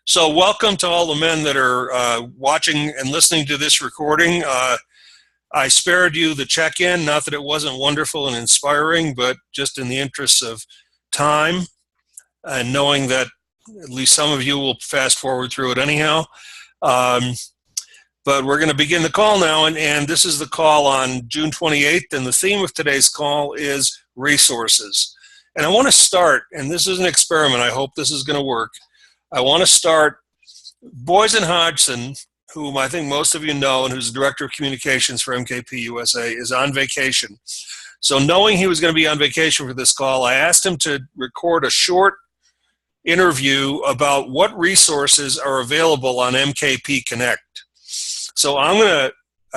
So welcome to all the men that are watching and listening to this recording. I spared you the check-in, not that it wasn't wonderful and inspiring, but just in the interests of time and knowing that at least some of you will fast forward through it anyhow. But we're going to begin the call now, and this is the call on June 28th, and the theme of today's call is resources. And I want to start, and this is an experiment, I hope this is going to work. I want to start, Boysen Hodgson, whom I think most of you know and who's the Director of Communications for MKP USA, is on vacation. So knowing he was going to be on vacation for this call, I asked him to record a short interview about what resources are available on MKP Connect. So I've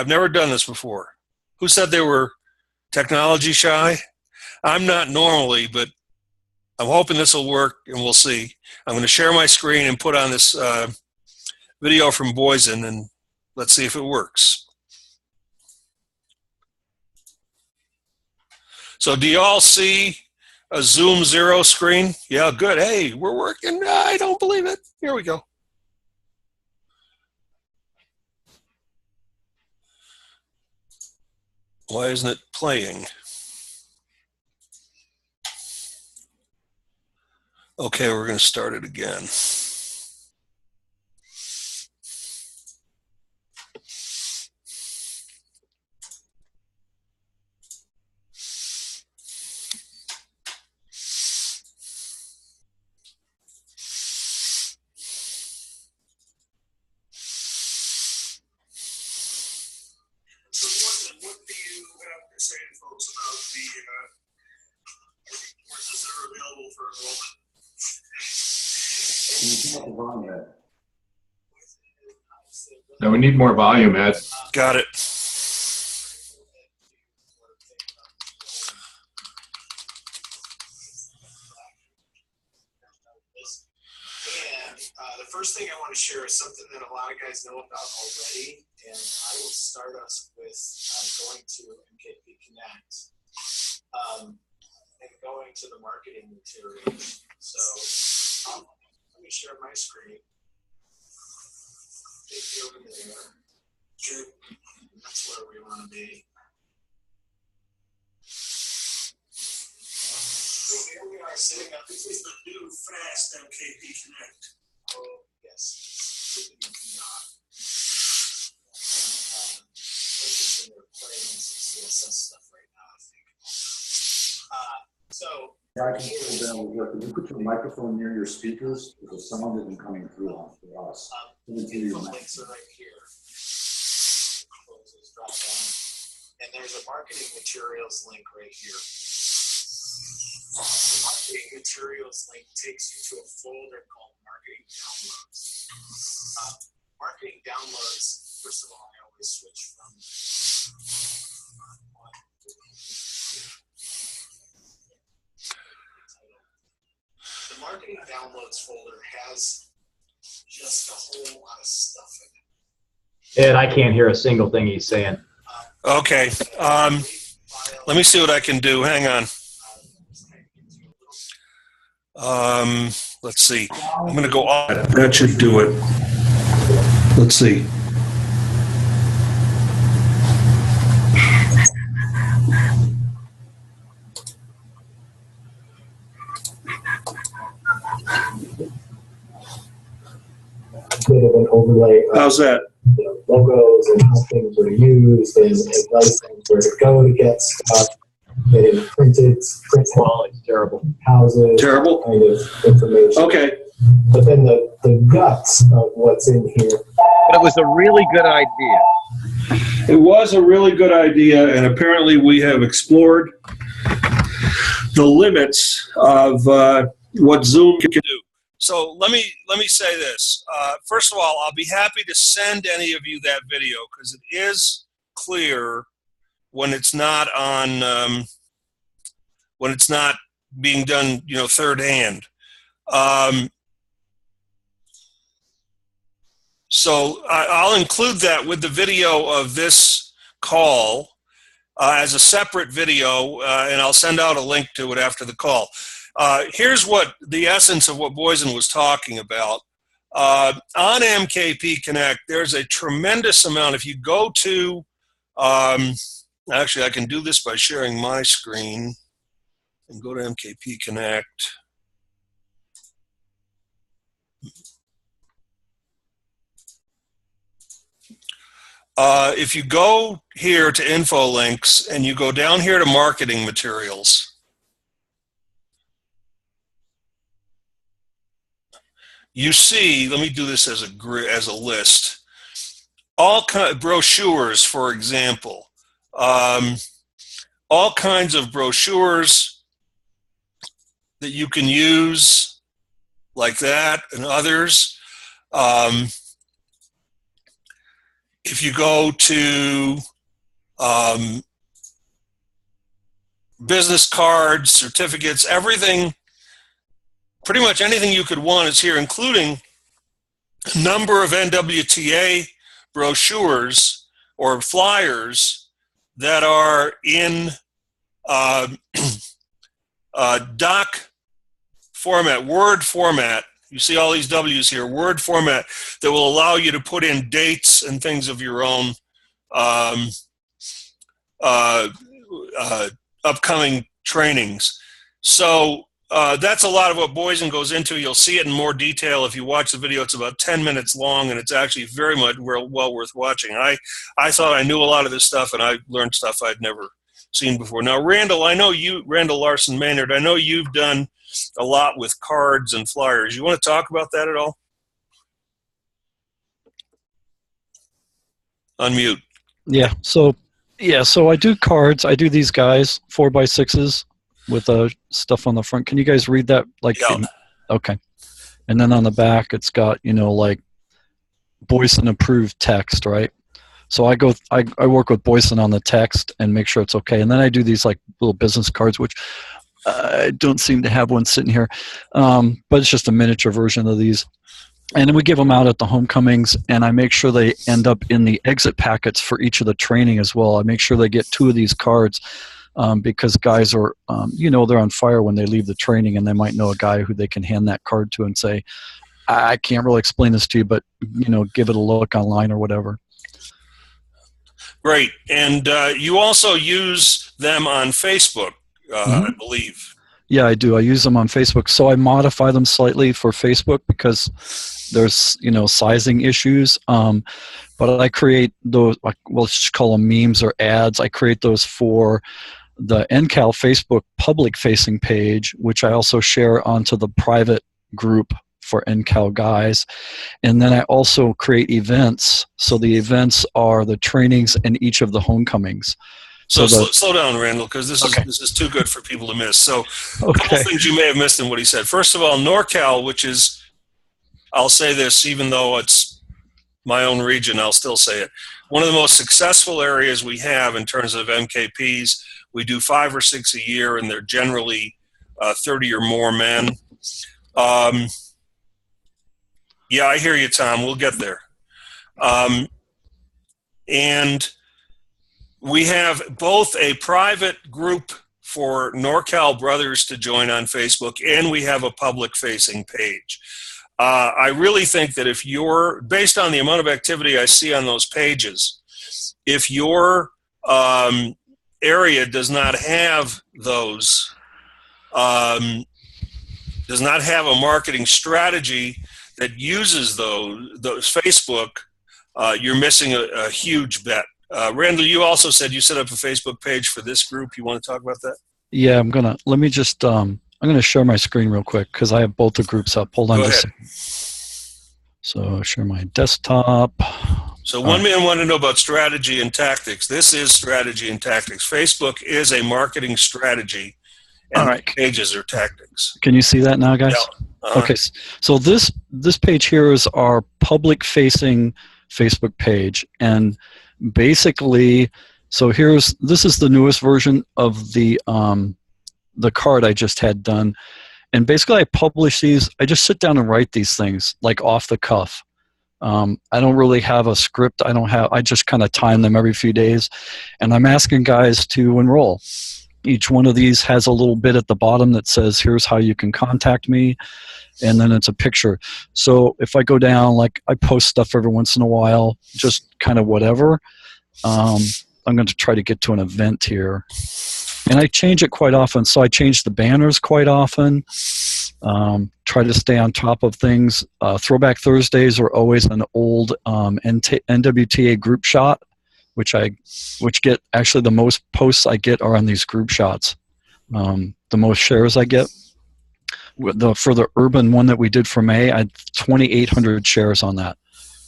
never done this before. Who said they were technology shy? I'm not normally, but I'm hoping this will work, and we'll see. I'm going to share my screen and put on this video from Boysen, and let's see if it works. So do you all see a Zoom 0 screen? Yeah, good. Hey, we're working. I don't believe it. Here we go. Why isn't it playing? Okay, we're going to start it again. What do you have to say to folks about the resources that are available for enrollment? No, we need more volume, Ed. Got it. And the first thing I want to share is something that a lot of guys know about already, and I will start us with going to MKP Connect and going to the marketing materials. So let me share my screen. Take you over there. Sure. That's where we want to be. So here we are sitting up. This is the new fast MKP Connect. Oh, yes. Not. They're playing some CSS stuff right now, I think. Yeah, I can pull down here. Can you put your microphone near your speakers? Because the sound isn't coming through on for us. Info links are right here. Drop down. And there's a marketing materials link right here. The marketing materials link takes you to a folder called marketing downloads. Marketing downloads, first of all, I always switch from one. The marketing downloads folder has just a whole lot of stuff in it. Ed, I can't hear a single thing he's saying. Okay. Let me see what I can do. Hang on. Let's see. I'm going to go on. That should do it. Let's see. Bit of an overlay of How's that? logos and how things are used and advice on where to go to get stuff, getting print Quality's terrible. houses, Terrible? kind of information. Okay. But then the guts of what's in here. But it was a really good idea. It was a really good idea, and apparently we have explored the limits of what Zoom can do. So let me say this. First of all, I'll be happy to send any of you that video because it is clear when it's not on, when it's not being done, third hand. So I'll include that with the video of this call as a separate video, and I'll send out a link to it after the call. Here's what the essence of what Boysen was talking about. On MKP Connect, there's a tremendous amount. If you go to, actually, I can do this by sharing my screen and go to MKP Connect. If you go here to info links and you go down here to marketing materials, you see, let me do this as a list, all kind of brochures, for example, all kinds of brochures that you can use like that and others. If you go to business cards, certificates, everything, pretty much anything you could want is here, including a number of NWTA brochures or flyers that are in doc format, Word format. You see all these W's here, Word format, that will allow you to put in dates and things of your own upcoming trainings. So that's a lot of what Boysen goes into. You'll see it in more detail if you watch the video. It's about 10 minutes long, and it's actually very much well worth watching. I thought I knew a lot of this stuff, and I learned stuff I'd never seen before. Now, Randall, Randall Larson Maynard, I know you've done a lot with cards and flyers. You want to talk about that at all? Unmute. Yeah. So I do cards. I do these guys 4x6s with stuff on the front. Can you guys read that? Yeah. Okay. And then on the back, it's got, like Boysen approved text, right? So I work with Boysen on the text and make sure it's okay. And then I do these like little business cards, which I don't seem to have one sitting here, but it's just a miniature version of these. And then we give them out at the homecomings, and I make sure they end up in the exit packets for each of the training as well. I make sure they get 2 of these cards because guys are, they're on fire when they leave the training, and they might know a guy who they can hand that card to and say, I can't really explain this to you, but, give it a look online or whatever. Great. And you also use them on Facebook, I believe. Yeah, I do. I use them on Facebook. So I modify them slightly for Facebook because there's, sizing issues. But I create those, we'll just call them memes or ads. I create those for the NCAL Facebook public-facing page, which I also share onto the private group for NCAL guys. And then I also create events. So the events are the trainings and each of the homecomings. So slow down, Randall, because this is too good for people to miss. So a couple things you may have missed in what he said. First of all, NorCal, which is, I'll say this, even though it's my own region, I'll still say it. One of the most successful areas we have in terms of MKPs, we do 5 or 6 a year, and they're generally 30 or more men. Yeah, I hear you, Tom. We'll get there. And we have both a private group for NorCal Brothers to join on Facebook, and we have a public-facing page. I really think that if you're, based on the amount of activity I see on those pages, if your area does not have those, does not have a marketing strategy that uses those Facebook, you're missing a huge bet. Randall, you also said you set up a Facebook page for this group. You want to talk about that? Yeah, let me just, I'm going to share my screen real quick because I have both the groups up. Hold on Go just ahead. a second. So share my desktop. So one man wanted to know about strategy and tactics. This is strategy and tactics. Facebook is a marketing strategy, and pages are tactics. Can you see that now, guys? Yeah. Okay, so this page here is our public-facing Facebook page, and basically, so this is the newest version of the card I just had done, and basically I publish these. I just sit down and write these things like off the cuff. I don't really have a script. I just kind of time them every few days, and I'm asking guys to enroll. Each one of these has a little bit at the bottom that says, here's how you can contact me. And then it's a picture. So if I go down, like I post stuff every once in a while, just kind of whatever. I'm going to try to get to an event here. And I change it quite often. So I change the banners quite often. Try to stay on top of things. Throwback Thursdays are always an old NWTA group shot, which get actually the most posts I get are on these group shots. The most shares I get. For the urban one that we did for May, I had 2,800 shares on that.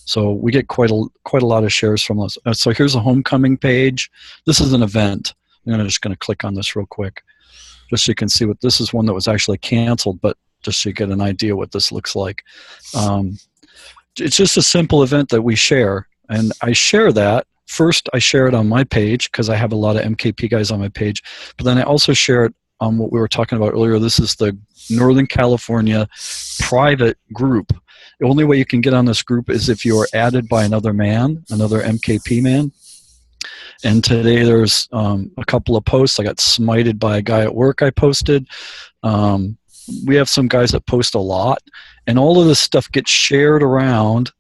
So we get quite a lot of shares from those. So here's a homecoming page. This is an event. I'm just going to click on this real quick, just so you can see what this is. One that was actually canceled, but just so you get an idea what this looks like. It's just a simple event that we share, and I share that. First, I share it on my page because I have a lot of MKP guys on my page, but then I also share it on what we were talking about earlier. This is the Northern California private group. The only way you can get on this group is if you are added by another MKP man. And today there's a couple of posts. I got smited by a guy at work I posted. We have some guys that post a lot, and all of this stuff gets shared around.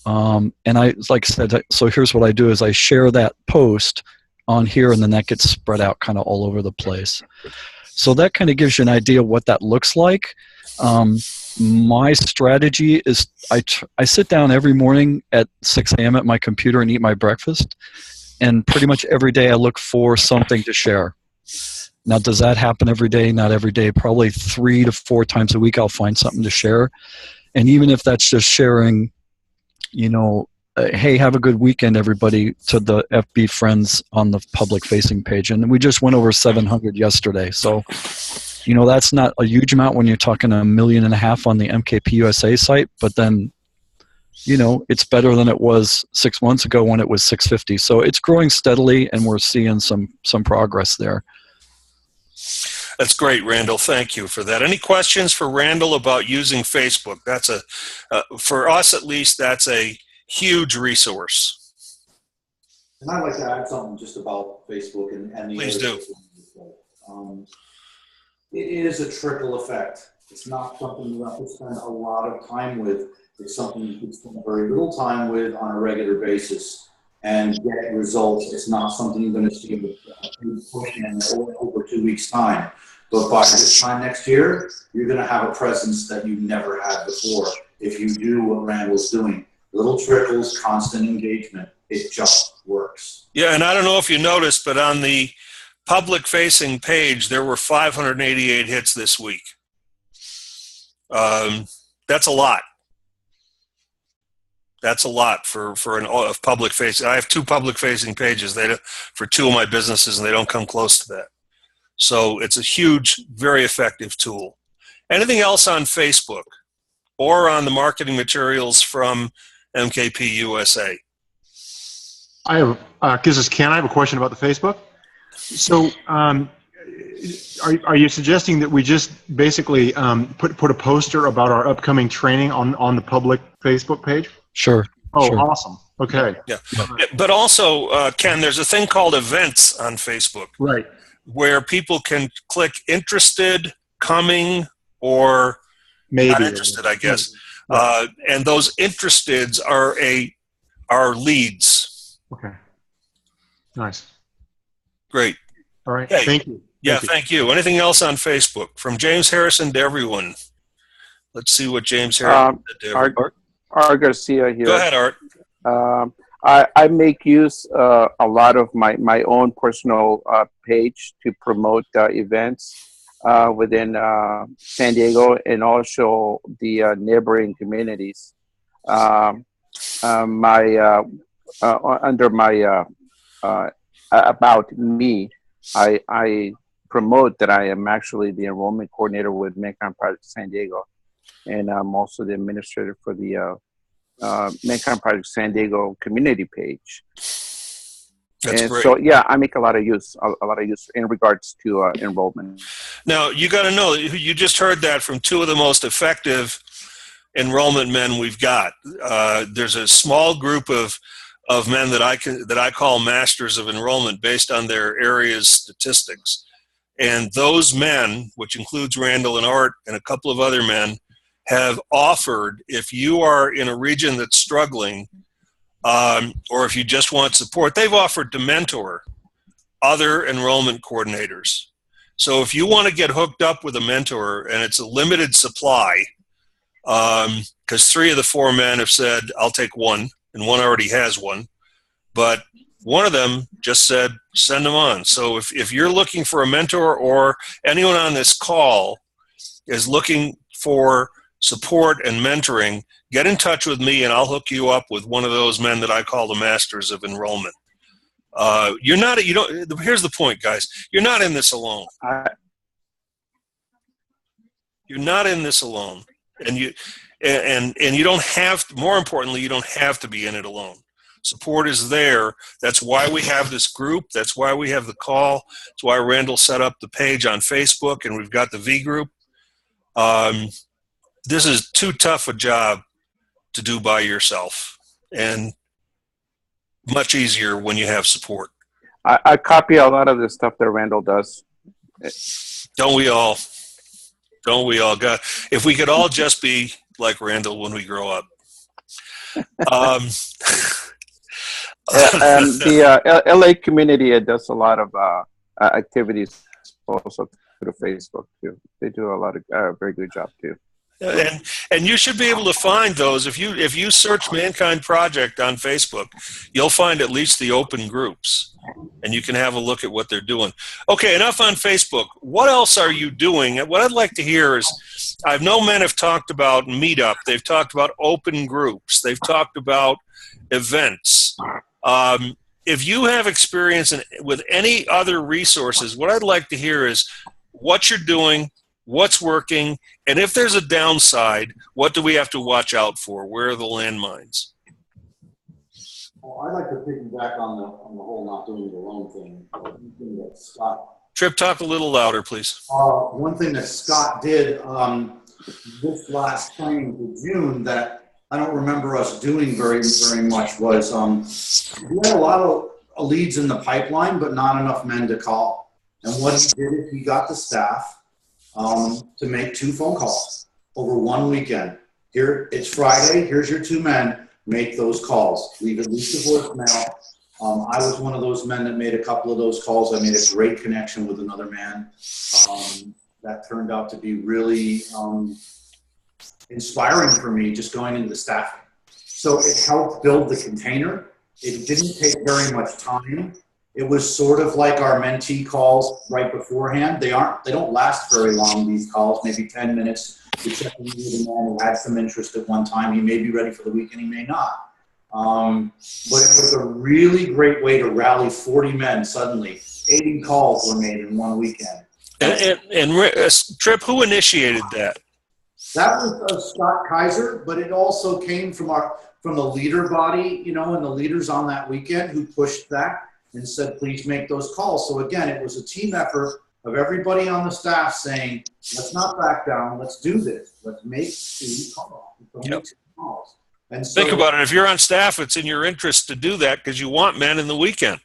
And I, like I said, so here's what I do is I share that post on here, and then that gets spread out kind of all over the place. So that kind of gives you an idea of what that looks like. My strategy is I sit down every morning at 6 a.m. at my computer and eat my breakfast. And pretty much every day I look for something to share. Now, does that happen every day? Not every day. Probably 3 to 4 times a week I'll find something to share. And even if that's just sharing, hey, have a good weekend, everybody, to the FB friends on the public-facing page. And we just went over 700 yesterday. So, that's not a huge amount when you're talking 1.5 million on the MKP USA site. But then, it's better than it was 6 months ago when it was 650. So it's growing steadily, and we're seeing some progress there. That's great, Randall. Thank you for that. Any questions for Randall about using Facebook? That's for us at least, that's a huge resource. And I'd like to add something just about Facebook and the Please do. It is a trickle effect. It's not something you have to spend a lot of time with. It's something you can spend very little time with on a regular basis and get results. It's not something you're going to see with push in over 2 weeks' time. But by this time next year, you're going to have a presence that you never had before if you do what Randall's doing. Little trickles, constant engagement. It just works. Yeah, and I don't know if you noticed, but on the public-facing page, there were 588 hits this week. That's a lot. That's a lot for a public-facing. I have 2 public-facing pages for 2 of my businesses, and they don't come close to that. So it's a huge, very effective tool. Anything else on Facebook or on the marketing materials from MKP USA? I have, this is Ken. I have a question about the Facebook. So, are you suggesting that we just basically put a poster about our upcoming training on the public Facebook page? Sure. Oh, sure. awesome. Okay. Yeah. But also, Ken, there's a thing called events on Facebook. Right. Where people can click interested, coming, or Maybe. not interested, I guess. And those interesteds are leads. Okay. Nice. Great. All right. Hey. Thank you. Yeah, thank you. Anything else on Facebook? From James Harrison to everyone. Let's see what James Harrison did to everyone. Art Garcia here. Go ahead, Art. I make use a lot of my own personal page to promote events within San Diego and also the neighboring communities. Under my about me, I promote that I am actually the enrollment coordinator with Mankind Project San Diego, and I'm also the administrator for the Mankind Project San Diego community page. That's great. So yeah, I make a lot of use in regards to enrollment. Now you got to know, you just heard that from 2 of the most effective enrollment men we've got. There's a small group of men that I call masters of enrollment based on their area's statistics. And those men, which includes Randall and Art and a couple of other men, have offered, if you are in a region that's struggling, or if you just want support, they've offered to mentor other enrollment coordinators. So if you want to get hooked up with a mentor, and it's a limited supply, because 3 of the 4 men have said, I'll take one, and one already has one, but one of them just said, send them on. So if you're looking for a mentor, or anyone on this call is looking for support and mentoring, get in touch with me and I'll hook you up with one of those men that I call the masters of enrollment. Here's the point, guys. You're not in this alone. You're not in this alone. And you don't have to, more importantly, you don't have to be in it alone. Support is there. That's why we have this group. That's why we have the call. That's why Randall set up the page on Facebook, and we've got the V group. This is too tough a job to do by yourself, and much easier when you have support. I copy a lot of the stuff that Randall does. Don't we all? Don't we all? God, if we could all just be like Randall when we grow up. And the LA community does a lot of activities also through Facebook too. They do a lot of very good job too. And you should be able to find those. If you search Mankind Project on Facebook, you'll find at least the open groups, and you can have a look at what they're doing. Okay, enough on Facebook. What else are you doing? What I'd like to hear is, I know men have talked about Meetup. They've talked about open groups. They've talked about events. If you have experience with any other resources, what I'd like to hear is what you're doing, what's working, and if there's a downside, what do we have to watch out for? Where are the landmines? Well, I'd like to piggyback on the whole not doing it alone thing. One thing that Scott. Trip, talk a little louder, please. One thing that Scott did this last training to June that I don't remember us doing very much was we had a lot of leads in the pipeline, but not enough men to call. And what he did is he got the staff to make 2 phone calls over one weekend. Here, it's Friday. Here's your 2 men. Make those calls. Leave at least a voicemail. I was one of those men that made a couple of those calls. I made a great connection with another man. That turned out to be really inspiring for me, just going into the staffing. So it helped build the container. It didn't take very much time. It was sort of like our mentee calls right beforehand. They don't last very long, these calls, maybe 10 minutes. You're checking with a man who had some interest at one time. He may be ready for the weekend, he may not. But it was a really great way to rally 40 men suddenly. 80 calls were made in one weekend. And Trip, who initiated that? That was Scott Kaiser, but it also came from the leader body, and the leaders on that weekend who pushed that and said, please make those calls. So again, it was a team effort of everybody on the staff saying, let's not back down, let's do this. Let's make 2 calls. Yep. 2 calls. And so, think about it. If you're on staff, it's in your interest to do that because you want men in the weekend.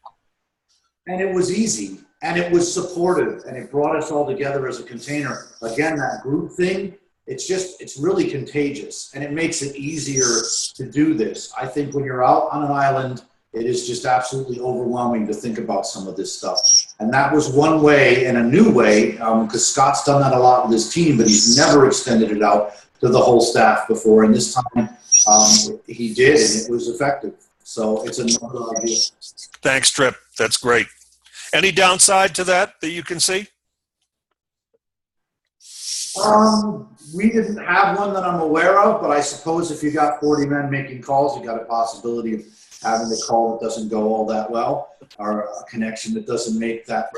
And it was easy, and it was supportive, and it brought us all together as a container. Again, that group thing, it's really contagious, and it makes it easier to do this. I think when you're out on an island, it is just absolutely overwhelming to think about some of this stuff. And that was one way, and a new way, because Scott's done that a lot with his team, but he's never extended it out to the whole staff before. And this time he did, and it was effective. So it's another idea. Thanks, Trip. That's great. Any downside to that you can see? We didn't have one that I'm aware of, but I suppose if you got 40 men making calls, you got a possibility of having a call that doesn't go all that well, or a connection that doesn't make that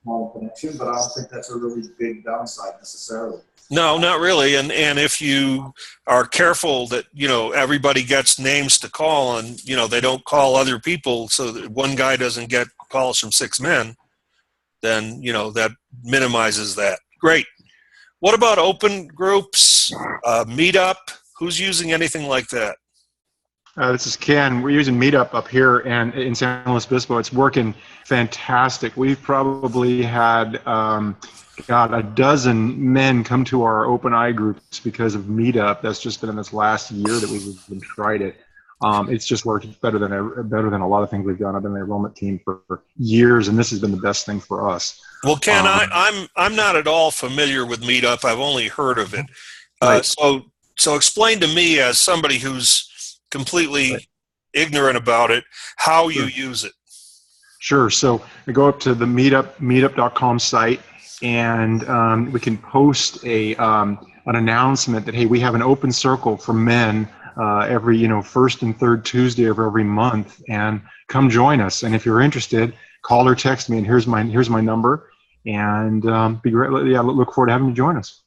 small connection. But I don't think that's a really big downside necessarily. No, not really. And if you are careful that, everybody gets names to call and, they don't call other people so that one guy doesn't get calls from 6 men, then, that minimizes that. Great. What about open groups, Meetup? Who's using anything like that? This is Ken. We're using Meetup up here and in San Luis Obispo. It's working fantastic. We've probably had, a dozen men come to our open eye groups because of Meetup. That's just been in this last year that we've even tried it. It's just worked better than a lot of things we've done. I've been in the enrollment team for years, and this has been the best thing for us. Well, Ken, I'm not at all familiar with Meetup. I've only heard of it. Right. So explain to me, as somebody who's completely ignorant about it, how you use it. Sure. So I go up to the meetup.com site, and we can post an announcement that, hey, we have an open circle for men every first and third Tuesday of every month, and come join us. And if you're interested, call or text me, and here's my number, and be great. Yeah, look forward to having you join us.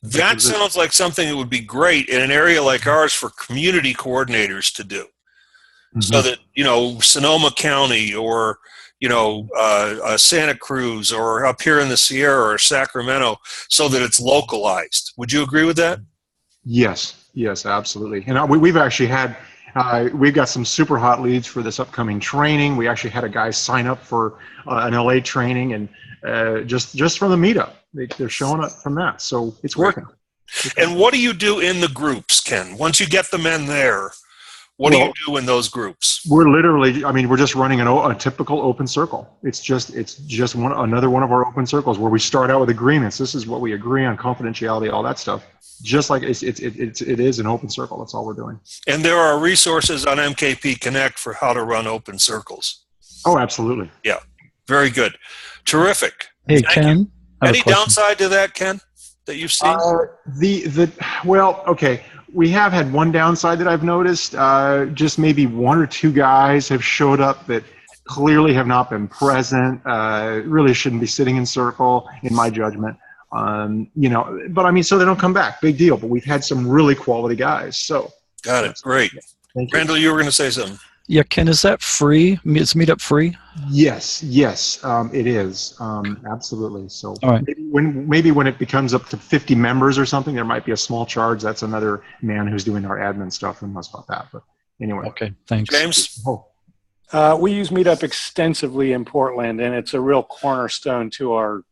That sounds like something that would be great in an area like ours for community coordinators to do. Mm-hmm. So that, Sonoma County or, Santa Cruz or up here in the Sierra or Sacramento, so that it's localized. Would you agree with that? Yes, absolutely. And we've actually had, we've got some super hot leads for this upcoming training. We actually had a guy sign up for an LA training, and just from the meetup. They're showing up from that, so it's working. And what do you do in the groups, Ken? Once you get the men there, what do you do in those groups? We're literally, we're just running a typical open circle. It's just another one of our open circles where we start out with agreements. This is what we agree on, confidentiality, all that stuff. Just like it is an open circle. That's all we're doing. And there are resources on MKP Connect for how to run open circles. Oh, absolutely. Yeah, very good, terrific. Hey, Ken. Any downside to that, Ken, that you've seen? Okay. We have had one downside that I've noticed. Just maybe one or two guys have showed up that clearly have not been present. Really shouldn't be sitting in circle, in my judgment. But so they don't come back. Big deal. But we've had some really quality guys. So got it. Great. Randall, you were going to say something. Yeah, Ken, is that free? Is Meetup free? Yes, it is. Absolutely. So all right. maybe when it becomes up to 50 members or something, there might be a small charge. That's another man who's doing our admin stuff who knows about that. But anyway. Okay, thanks. James? We use Meetup extensively in Portland, and it's a real cornerstone to our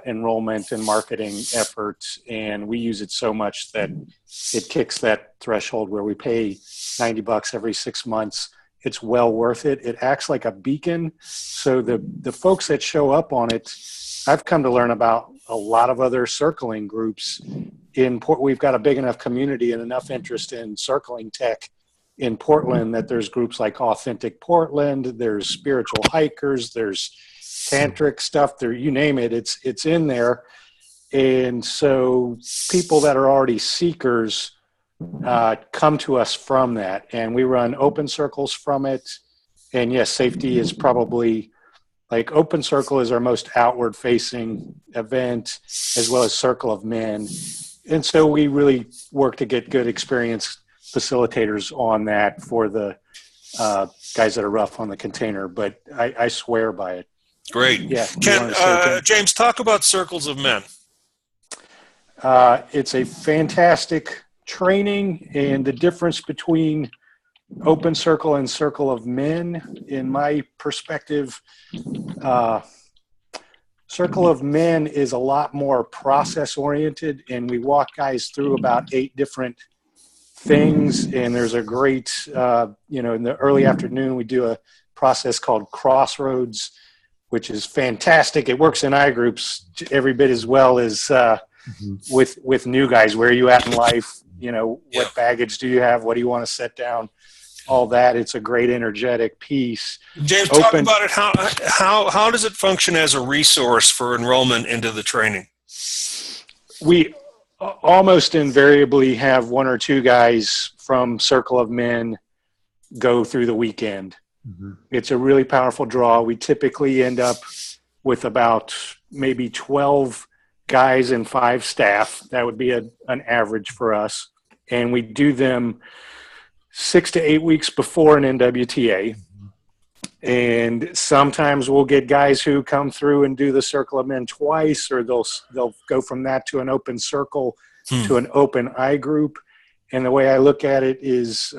enrollment and marketing efforts. And we use it so much that it kicks that threshold where we pay $90 every 6 months. It's well worth it. It acts like a beacon. So the folks that show up on it, I've come to learn about a lot of other circling groups in Port. We've got a big enough community and enough interest in circling tech in Portland that there's groups like Authentic Portland, there's spiritual hikers, there's tantric stuff there, you name it, it's in there. And so people that are already seekers come to us from that, and we run open circles from it. And yes, safety is probably, like, open circle is our most outward facing event, as well as Circle of Men. And so we really work to get good experienced facilitators on that for the guys that are rough on the container, but I swear by it. Great. Yeah. Ken, James, talk about Circles of Men. It's a fantastic training, and the difference between open circle and Circle of Men, in my perspective, Circle of Men is a lot more process oriented, and we walk guys through about 8 different things. And there's a great, in the early afternoon, we do a process called Crossroads, which is fantastic. It works in iGroups every bit as well as with new guys. Where are you at in life? What baggage do you have? What do you want to set down? All that. It's a great energetic piece. James, talk about it. How does it function as a resource for enrollment into the training? We almost invariably have 1 or 2 guys from Circle of Men go through the weekend. Mm-hmm. It's a really powerful draw. We typically end up with about maybe 12 guys and 5 staff. That would be an average for us. And we do them 6 to 8 weeks before an NWTA. And sometimes we'll get guys who come through and do the Circle of Men twice, or they'll go from that to an open circle to an open eye group. And the way I look at it is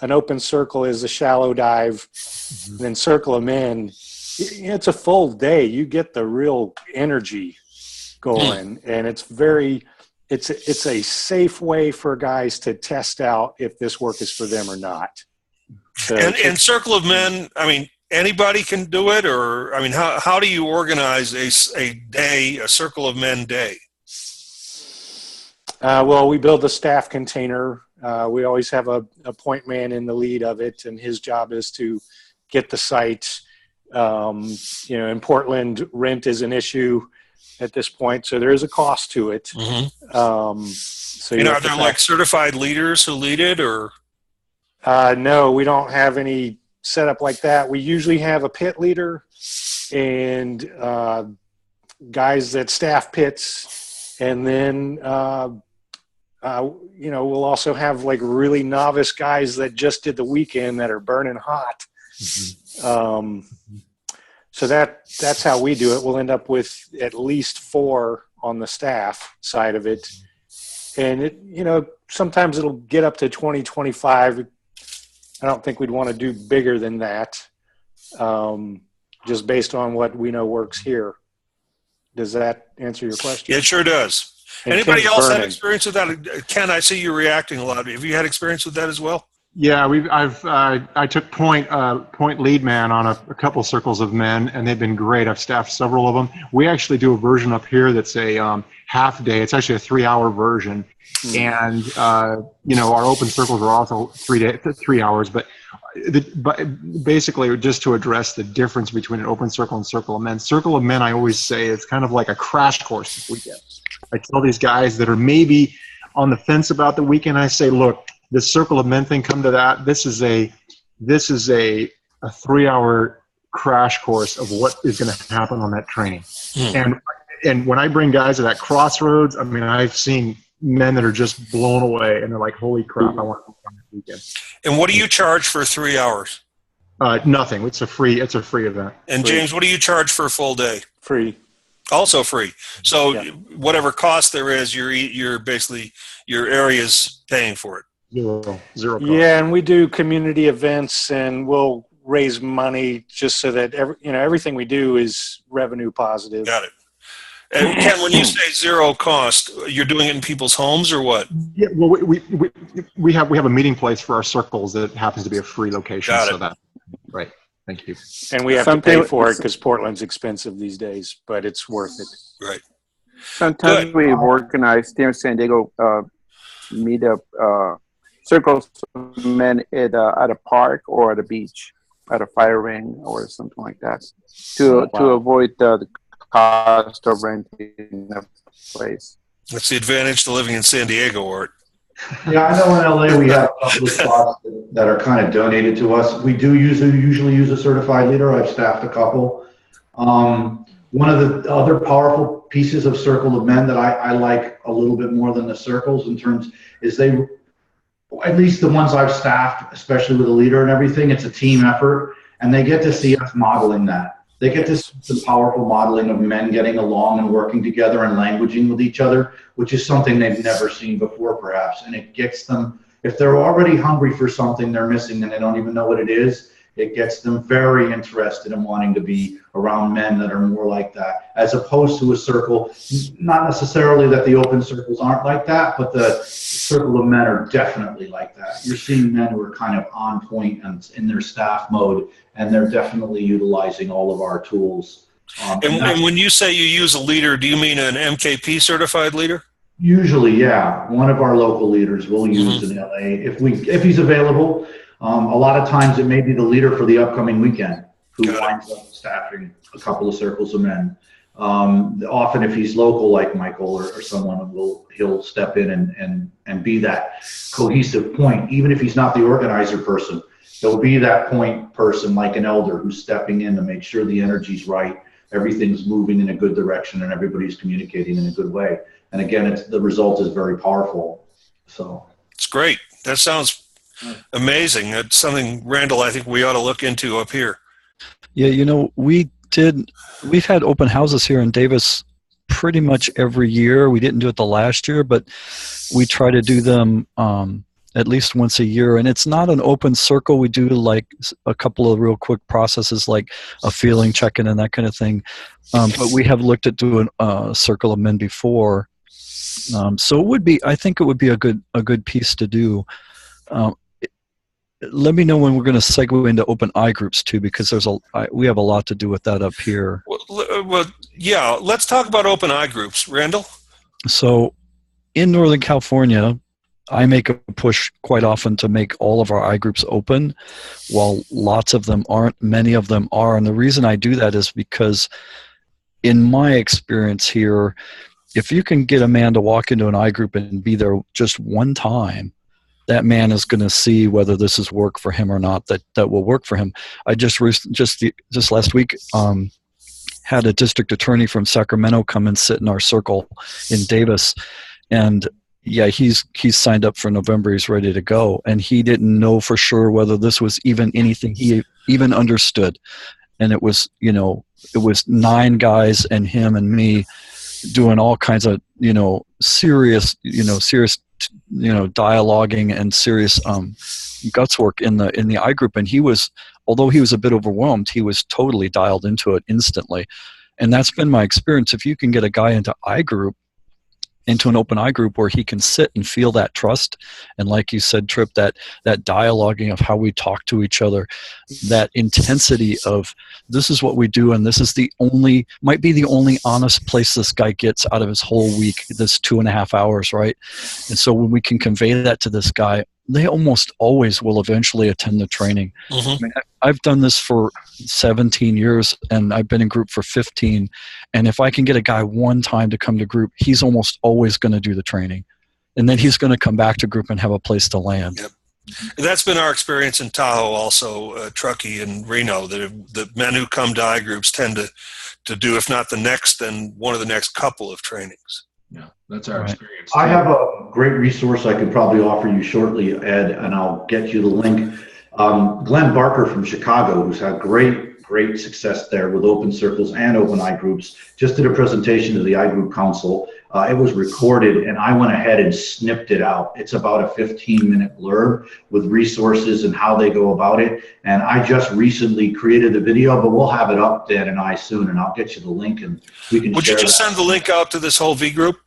an open circle is a shallow dive, and then circle of men. It's a full day. You get the real energy going, and it's a safe way for guys to test out if this work is for them or not. So, and Circle of Men, I mean, anybody can do it, or I mean, how do you organize a Circle of Men day? Well, we build a staff container. We always have a point man in the lead of it, and his job is to get the site. In Portland, rent is an issue at this point, so there is a cost to it. Mm-hmm. So are there like certified leaders who lead it, or? No, we don't have any setup like that. We usually have a pit leader and guys that staff pits, and then we'll also have like really novice guys that just did the weekend that are burning hot. Mm-hmm. So that's how we do it. We'll end up with at least 4 on the staff side of it. And it, sometimes it'll get up to 20, 25. I don't think we'd want to do bigger than that, just based on what we know works here. Does that answer your question? Yeah, it sure does. And Anybody Ken's else had burning. experience with that? Ken, I see you reacting a lot. Have you had experience with that as well? Yeah, I took point lead man on a couple circles of men, and they've been great. I've staffed several of them. We actually do a version up here that's a half day. It's actually a 3-hour version, and our open circles are also 3 hours. But basically, just to address the difference between an open circle and circle of men. Circle of men, I always say, it's kind of like a crash course this weekend. I tell these guys that are maybe on the fence about the weekend, I say, look, this circle of men thing, come to that. This is a 3-hour crash course of what is going to happen on that training. And when I bring guys to that crossroads, I mean, I've seen men that are just blown away, and they're like, holy crap, I want to go on this weekend. And what do you charge for 3 hours? Nothing. It's a free event. And James, what do you charge for a full day? Free. Also free. So Yeah. whatever cost there is, you're basically, your area's paying for it. Zero cost. Yeah, and we do community events, and we'll raise money just so that everything we do is revenue positive. Got it. And Ken, when you say zero cost, you're doing it in people's homes or what? Yeah, well, we have a meeting place for our circles that happens to be a free location. Got it. So that, right. Thank you. And we have to pay for it because Portland's expensive these days, but it's worth it. Right. Sometimes we organize here in San Diego meetup circles of men at a park or at a beach, at a fire ring or something like that, to avoid the cost of renting a place. That's the advantage to living in San Diego, Art. Yeah, I know in LA we have a couple of spots that are kind of donated to us. We do usually use a certified leader. I've staffed a couple. One of the other powerful pieces of Circle of Men that I like a little bit more than the circles in terms is at least the ones I've staffed, especially with a leader and everything, it's a team effort, and they get to see us modeling that. They get to see some powerful modeling of men getting along and working together and languaging with each other, which is something they've never seen before, perhaps. And it gets them, if they're already hungry for something they're missing and they don't even know what it is, it gets them very interested in wanting to be around men that are more like that, as opposed to a circle. Not necessarily that the open circles aren't like that, but the circle of men are definitely like that. You're seeing men who are kind of on point and in their staff mode, and they're definitely utilizing all of our tools. And when you say you use a leader, do you mean an MKP certified leader? Usually, yeah. One of our local leaders will use in LA if he's available. A lot of times it may be the leader for the upcoming weekend who winds up staffing a couple of circles of men. Often if he's local like Michael or someone, he'll step in and be that cohesive point. Even if he's not the organizer person, he'll be that point person like an elder who's stepping in to make sure the energy's right, everything's moving in a good direction, and everybody's communicating in a good way. And again, the result is very powerful. So it's great. That sounds amazing. That's something, Randall, I think we ought to look into up here. Yeah, we've had open houses here in Davis pretty much every year. We didn't do it the last year, but we try to do them at least once a year. And it's not an open circle. We do like a couple of real quick processes like a feeling check-in and that kind of thing. But we have looked at doing a circle of men before. So it would be, I think it would be a good piece to do. Let me know when we're going to segue into open eye groups too, because we have a lot to do with that up here. Well, yeah, let's talk about open eye groups. Randall? So in Northern California, I make a push quite often to make all of our eye groups open, while lots of them aren't. Many of them are. And the reason I do that is because in my experience here, if you can get a man to walk into an eye group and be there just one time, that man is going to see whether this is work for him or not, that will work for him. I just last week had a district attorney from Sacramento come and sit in our circle in Davis, and yeah, he's signed up for November. He's ready to go, and he didn't know for sure whether this was even anything he even understood. And it was 9 guys and him and me doing all kinds of serious dialoguing and serious guts work in the eye group. And although he was a bit overwhelmed, he was totally dialed into it instantly. And that's been my experience. If you can get a guy into an open eye group where he can sit and feel that trust, and like you said, Tripp, that dialoguing of how we talk to each other, that intensity of this is what we do, and this is might be the only honest place this guy gets out of his whole week, this 2.5 hours, right? And so when we can convey that to this guy, they almost always will eventually attend the training. Mm-hmm. I mean, I've done this for 17 years, and I've been in group for 15. And if I can get a guy one time to come to group, he's almost always going to do the training. And then he's going to come back to group and have a place to land. Yep. And that's been our experience in Tahoe also, Truckee and Reno. The men who come to eye groups tend to do, if not the next, then one of the next couple of trainings. Yeah, that's our experience. I have a great resource I could probably offer you shortly, Ed, and I'll get you the link. Glenn Barker from Chicago, who's had great success there with open circles and open eye groups, just did a presentation to the eye group council. It was recorded, and I went ahead and snipped it out. It's about a 15-minute blurb with resources and how they go about it. And I just recently created the video, but we'll have it up, Dan and I, soon, and I'll get you the link, and we can Would share you just send the link out to this whole V group?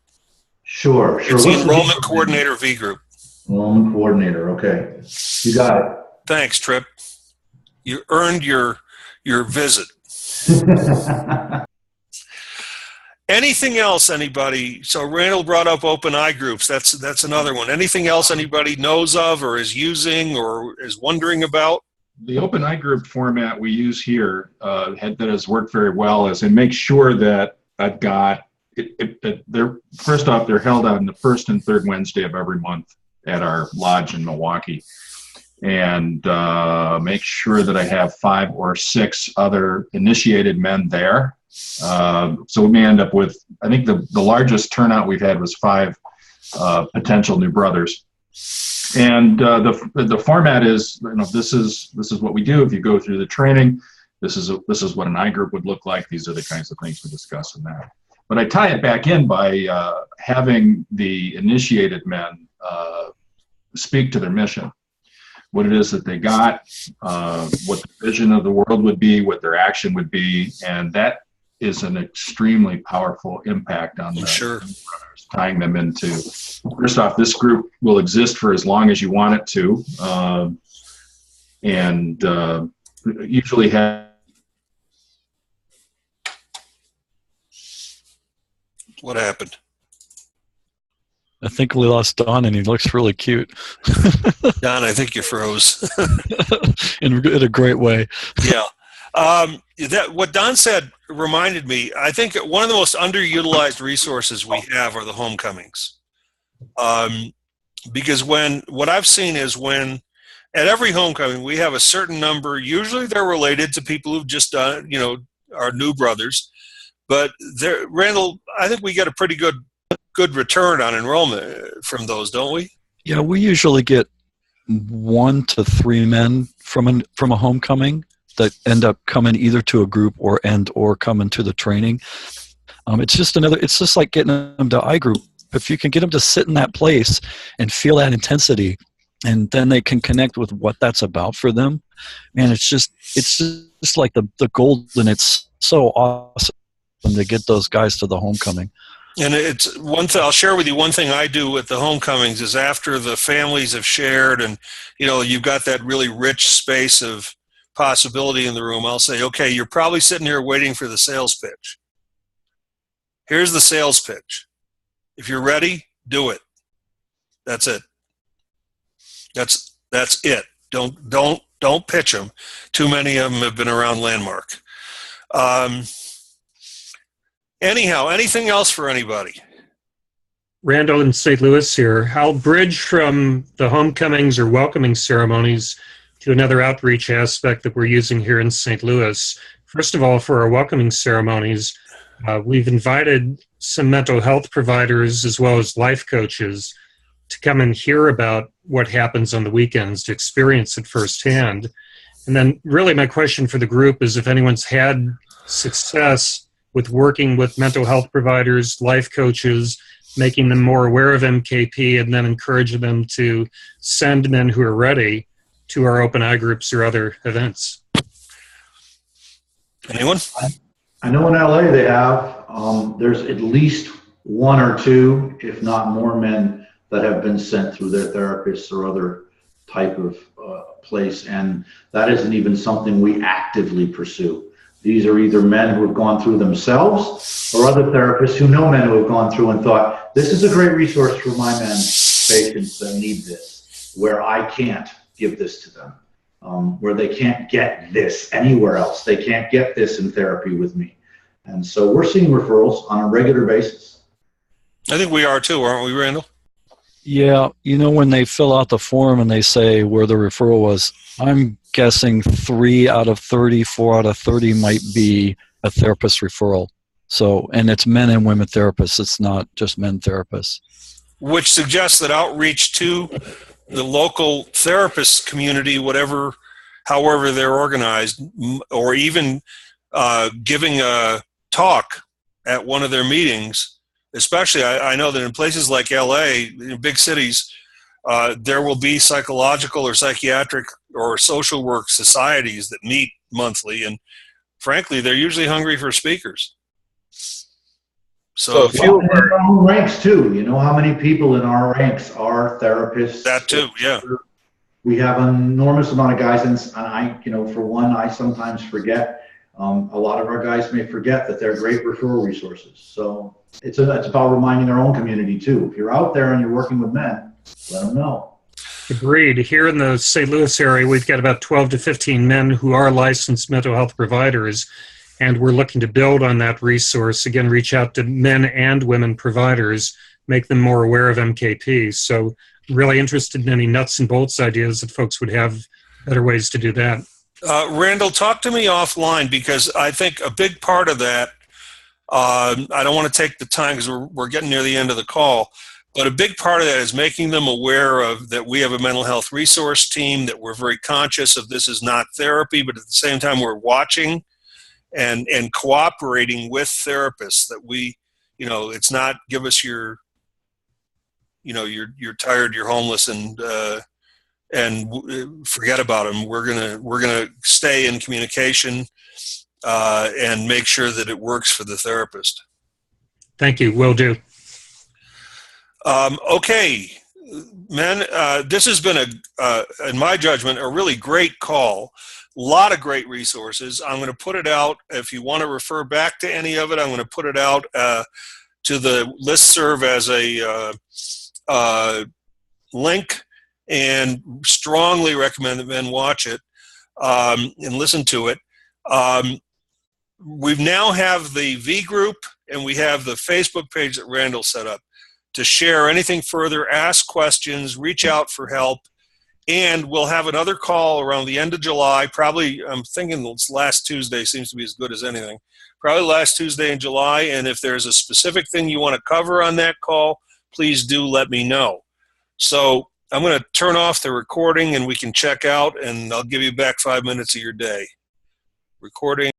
Sure. It's the Enrollment Coordinator V group. Enrollment Coordinator, okay. You got it. Thanks, Tripp. You earned your visit. Anything else, anybody? So Randall brought up open eye groups. That's another one. Anything else anybody knows of or is using or is wondering about? The open eye group format we use here that has worked very well is and make sure that I've got first off, they're held on the first and third Wednesday of every month at our lodge in Milwaukee. And make sure that I have 5 or 6 other initiated men there. So we may end up with, I think the largest turnout we've had was 5 potential new brothers. And the format is, this is what we do. If you go through the training, this is what an eye group would look like. These are the kinds of things we discuss in that. But I tie it back in by having the initiated men speak to their mission. What it is that they got, what the vision of the world would be, what their action would be, and that is an extremely powerful impact on the brothers, tying them into, first off, this group will exist for as long as you want it to, and usually have. What happened? I think we lost Don, and he looks really cute. Don, I think you froze. in a great way. Yeah. What Don said reminded me, I think one of the most underutilized resources we have are the homecomings. Because what I've seen is when at every homecoming we have a certain number, usually they're related to people who've just done, our new brothers. But Randall, I think we get a pretty good return on enrollment from those, don't we? Yeah, we usually get 1 to 3 men from a homecoming that end up coming either to a group or coming to the training. It's just like getting them to eye group. If you can get them to sit in that place and feel that intensity, and then they can connect with what that's about for them. And it's just like the gold, and it's so awesome to get those guys to the homecoming. And it's one thing I'll share with you. One thing I do with the homecomings is after the families have shared, and you've got that really rich space of possibility in the room. I'll say, okay, you're probably sitting here waiting for the sales pitch. Here's the sales pitch. If you're ready, do it. That's it. That's it. Don't pitch them. Too many of them have been around Landmark. Anyhow, anything else for anybody? Randall in St. Louis here. I'll bridge from the homecomings or welcoming ceremonies to another outreach aspect that we're using here in St. Louis. First of all, for our welcoming ceremonies, we've invited some mental health providers as well as life coaches to come and hear about what happens on the weekends, to experience it firsthand. And then really my question for the group is if anyone's had success with working with mental health providers, life coaches, making them more aware of MKP, and then encouraging them to send men who are ready to our open eye groups or other events. Anyone? I know in LA they have, there's at least one or two, if not more, men that have been sent through their therapists or other type of place, and that isn't even something we actively pursue. These are either men who have gone through themselves or other therapists who know men who have gone through and thought, this is a great resource for my men patients that need this, where I can't give this to them, where they can't get this anywhere else. They can't get this in therapy with me. And so we're seeing referrals on a regular basis. I think we are too, aren't we, Randall? Yeah, when they fill out the form and they say where the referral was, I'm guessing 3 out of 30, 4 out of 30 might be a therapist referral. So, and it's men and women therapists. It's not just men therapists. Which suggests that outreach to the local therapist community, however they're organized, or even giving a talk at one of their meetings, especially I know that in places like LA, in big cities, there will be psychological or psychiatric or social work societies that meet monthly, and frankly, they're usually hungry for speakers. So in our own ranks too, you know how many people in our ranks are therapists? That too, yeah. We have an enormous amount of guys, and I, for one, I sometimes forget. A lot of our guys may forget that they're great referral resources. So it's about reminding our own community too. If you're out there and you're working with men, let them know. Agreed. Here in the St. Louis area, we've got about 12 to 15 men who are licensed mental health providers, and we're looking to build on that resource. Again, reach out to men and women providers, make them more aware of MKP. So really interested in any nuts and bolts ideas that folks would have better ways to do that. Randall, talk to me offline, because I think a big part of that, I don't want to take the time because we're getting near the end of the call, but a big part of that is making them aware of that we have a mental health resource team, that we're very conscious of this is not therapy, but at the same time we're watching and cooperating with therapists, that we, it's not give us you're tired, you're homeless, and forget about them. We're gonna stay in communication and make sure that it works for the therapist. Thank you. Will do. Okay, men, this has been in my judgment, a really great call. A lot of great resources. I'm going to put it out. If you want to refer back to any of it, I'm going to put it out to the listserv as a link, and strongly recommend that men watch it and listen to it. We now have the V group, and we have the Facebook page that Randall set up to share anything further, ask questions, reach out for help, and we'll have another call around the end of July. Probably, I'm thinking this last Tuesday seems to be as good as anything. Probably last Tuesday in July, and if there's a specific thing you want to cover on that call, please do let me know. So I'm going to turn off the recording, and we can check out, and I'll give you back 5 minutes of your day. Recording.